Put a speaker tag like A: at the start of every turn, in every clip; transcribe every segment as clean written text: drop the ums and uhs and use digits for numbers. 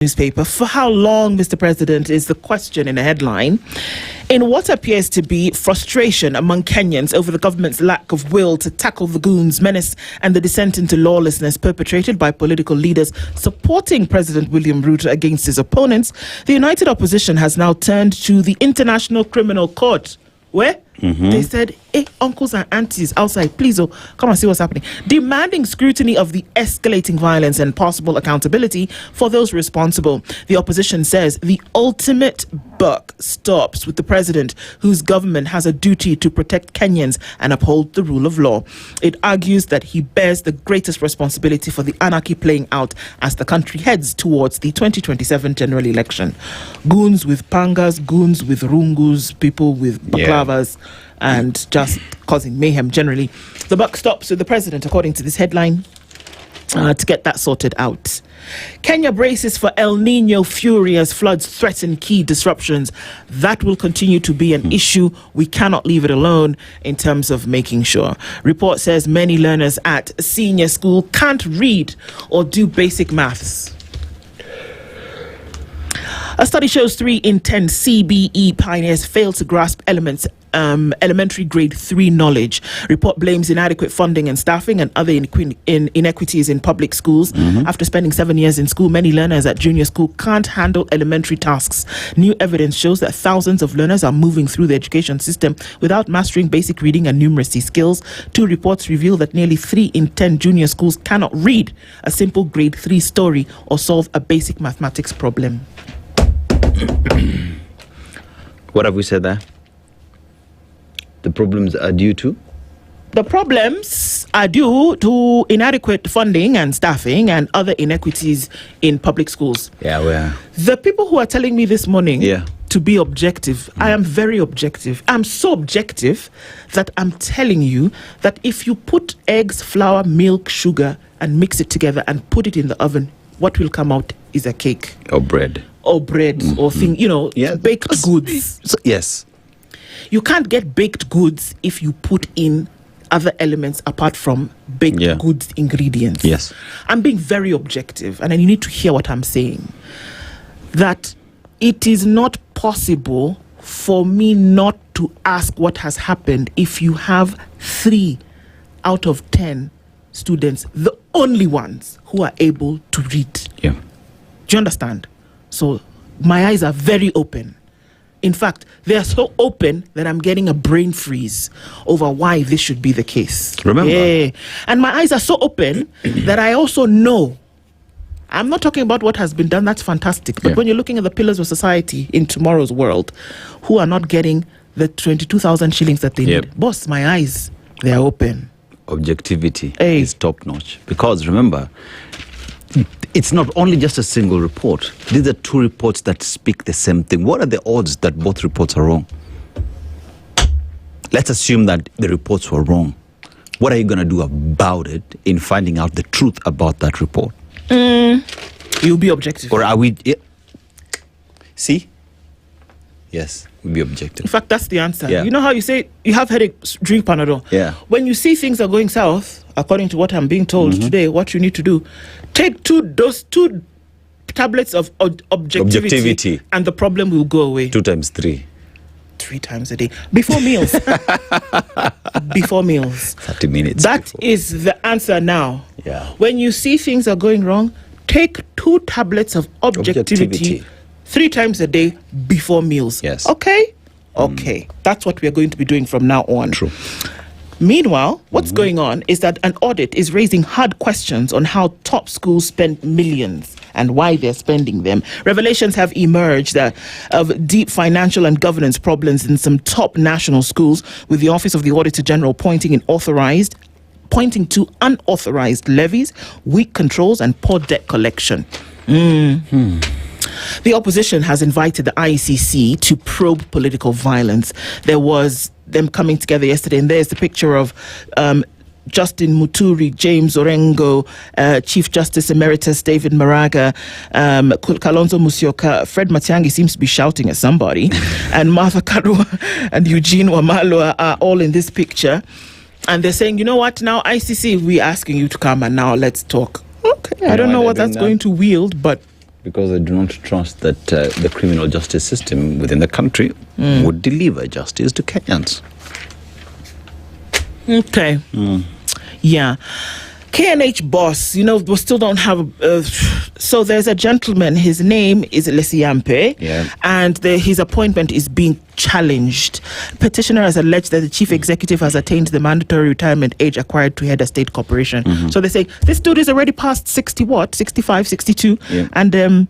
A: newspaper. For how long, Mr. President, is the question in a headline. In what appears to be frustration among Kenyans over the government's lack of will to tackle the goons menace and the descent into lawlessness perpetrated by political leaders supporting President William Ruto against his opponents, the united opposition has now turned to the International Criminal Court, where they said, hey, uncles and aunties outside, please, come and see what's happening. Demanding scrutiny of the escalating violence and possible accountability for those responsible. The opposition says the ultimate buck stops with the president, whose government has a duty to protect Kenyans and uphold the rule of law. It argues that he bears the greatest responsibility for the anarchy playing out as the country heads towards the 2027 general election. Goons with pangas, goons with rungus, people with baklavas, and just causing mayhem generally. The buck stops with the president, according to this headline, to get that sorted out. Kenya braces for El Nino fury as floods threaten key disruptions. That will continue to be an issue. We cannot leave it alone in terms of making sure. Report says many learners at senior school can't read or do basic maths. A study shows 3 in 10 CBE pioneers fail to grasp elementary grade 3 knowledge. Report blames inadequate funding and staffing and other inequities in public schools. After spending 7 years in school, many learners at junior school can't handle elementary tasks. New evidence shows that thousands of learners are moving through the education system without mastering basic reading and numeracy skills. 2 reports reveal that nearly 3 in 10 junior schools cannot read a simple grade 3 story or solve a basic mathematics problem.
B: What have we said there? The problems are due to?
A: The problems are due to inadequate funding and staffing and other inequities in public schools.
B: Yeah,
A: the people who are telling me this morning to be objective, I am very objective. I'm so objective that I'm telling you that if you put eggs, flour, milk, sugar, and mix it together and put it in the oven, what will come out is a cake.
B: Or bread.
A: Or thing, baked goods.
B: So, yes.
A: You can't get baked goods if you put in other elements apart from baked goods ingredients.
B: Yes.
A: I'm being very objective, and you need to hear what I'm saying. That it is not possible for me not to ask what has happened if you have 3 out of 10 students, the only ones who are able to read.
B: Yeah.
A: Do you understand? So my eyes are very open. In fact, they are so open that I'm getting a brain freeze over why this should be the case.
B: Remember?
A: Yeah. And my eyes are so open that I also know. I'm not talking about what has been done. That's fantastic. But when you're looking at the pillars of society in tomorrow's world, who are not getting the 22,000 shillings that they need, boss, my eyes, they are open.
B: Objectivity is top notch. Because remember, it's not only just a single report. These are 2 reports that speak the same thing. What are the odds that both reports are wrong? Let's assume that the reports were wrong. What are you going to do about it in finding out the truth about that report?
A: You'll be objective.
B: Or are we... See? Yes, we'll be objective.
A: In fact, that's the answer.
B: Yeah.
A: You know how you say you have headache, drink Panadol?
B: Yeah.
A: When you see things are going south, according to what I'm being told today, what you need to do, take those 2 tablets of objectivity and the problem will go away.
B: 2 times 3.
A: 3 times a day. Before meals. Before meals.
B: 30 minutes.
A: That is the answer now.
B: Yeah.
A: When you see things are going wrong, take 2 tablets of objectivity 3 times a day before meals.
B: Yes.
A: Okay? Okay. That's what we're going to be doing from now on.
B: True.
A: Meanwhile, what's going on is that an audit is raising hard questions on how top schools spend millions and why they're spending them. Revelations have emerged of deep financial and governance problems in some top national schools, with the Office of the Auditor General pointing to unauthorized levies, weak controls, and poor debt collection. The opposition has invited the ICC to probe political violence. There was them coming together yesterday, and there's the picture of Justin Muturi, James Orengo, Chief Justice Emeritus David Maraga, Kalonzo Musyoka. Fred Matiang'i seems to be shouting at somebody, and Martha Karua and Eugene Wamalwa are all in this picture. And they're saying, you know what, now ICC, we're asking you to come and now let's talk. Okay, I don't know what that's going to wield, but
B: because they do not trust that the criminal justice system within the country would deliver justice to Kenyans.
A: Okay. Yeah. KNH boss, we still don't have... so there's a gentleman, his name is Lesiampe, and his appointment is being challenged. Petitioner has alleged that the chief executive has attained the mandatory retirement age acquired to head a state corporation. So they say, this dude is already past 65, 62, and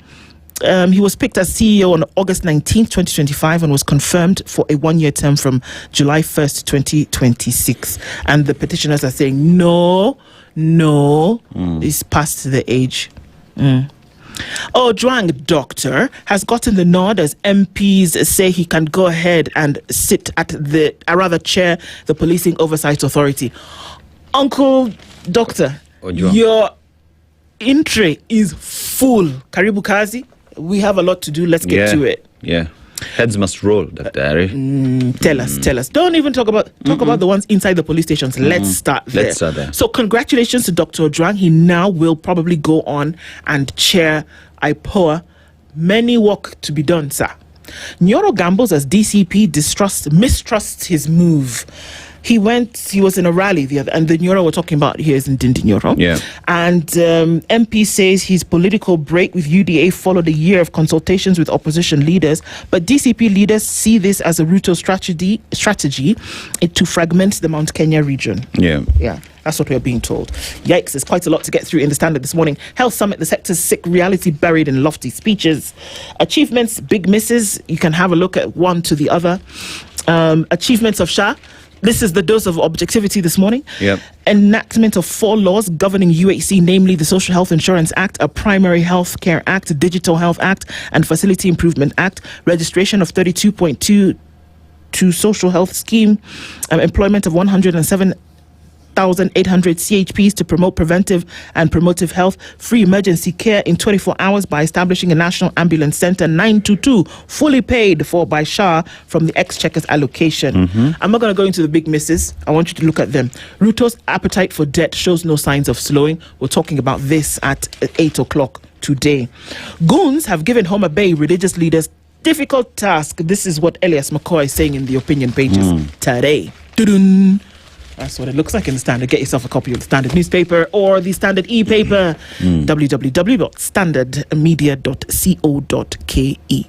A: he was picked as CEO on August 19th, 2025, and was confirmed for a one-year term from July 1st, 2026. And the petitioners are saying, no, he's past the age. Ojwang Doctor has gotten the nod as MPs say he can go ahead and sit at chair the Policing Oversight Authority. Uncle Doctor, your entry is full. Karibu Kazi. We have a lot to do. Let's get to it.
B: Yeah. Heads must roll, Dr. Ari.
A: Tell us. Don't even talk about the ones inside the police stations. Let's start there. So congratulations to Dr. Ojwang. He now will probably go on and chair IPOA. Many work to be done, sir. Nyoro gambles as DCP mistrusts his move. He was in a rally and the Nyoro we're talking about here is in Dindi Nyoro. Yeah. And MP says his political break with UDA followed a year of consultations with opposition leaders, but DCP leaders see this as a Ruto strategy to fragment the Mount Kenya region. Yeah. That's what we're being told. Yikes, there's quite a lot to get through in the Standard this morning. Health Summit, the sector's sick reality buried in lofty speeches. Achievements, big misses. You can have a look at one to the other. Achievements of Shah. This is the dose of objectivity this morning. Yep. Enactment of 4 laws governing UHC, namely the Social Health Insurance Act, a Primary Health Care Act, Digital Health Act, and Facility Improvement Act. Registration of 32.2 to Social Health Scheme. Employment of 107,800 CHPs to promote preventive and promotive health. Free emergency care in 24 hours by establishing a National Ambulance Center. 922 fully paid for by Shah from the Exchequer's allocation. I'm not going to go into the big misses. I want you to look at them. Ruto's appetite for debt shows no signs of slowing. We're talking about this at 8 o'clock today. Goons have given Homa Bay religious leaders difficult task. This is what Elias McCoy is saying in the opinion pages today. Dun-dun. That's what it looks like in the Standard. Get yourself a copy of the Standard newspaper or the Standard e-paper. www.standardmedia.co.ke.